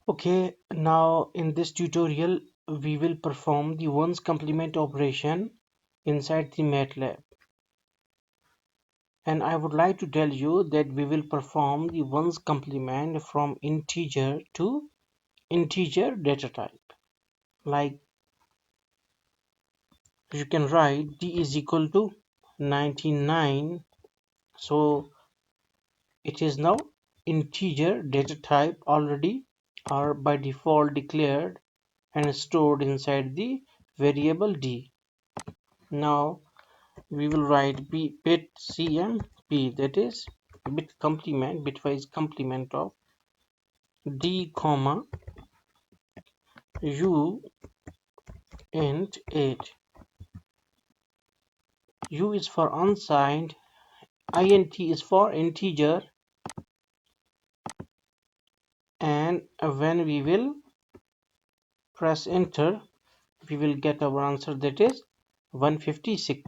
Okay, now in this tutorial we will perform the ones complement operation inside the MATLAB, and I would like to tell you that we will perform the ones complement from integer to integer data type. Like you can write d is equal to 99, so it is now integer data type already or by default declared and stored inside the variable d. Now we will write bit cmp, that is bitwise complement of d comma u int 8. U is for unsigned, int is for integer, and when we will press enter we will get our answer, that is 156.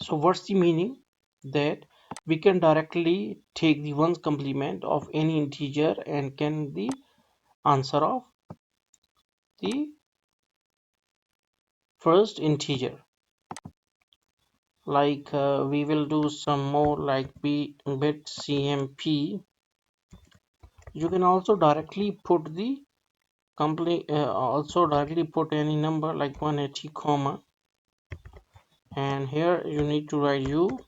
So what's the meaning? That we can directly take the ones complement of any integer and can the answer of the first integer. Like we will do some more like bit cmp. You can also directly put the complete also directly put any number like 180 comma, and here you need to write u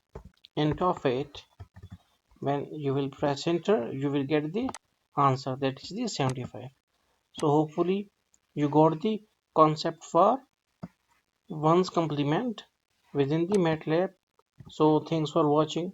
int of 8. When you will press enter you will get the answer, that is the 75. So hopefully you got the concept for ones complement within the MATLAB. So thanks for watching.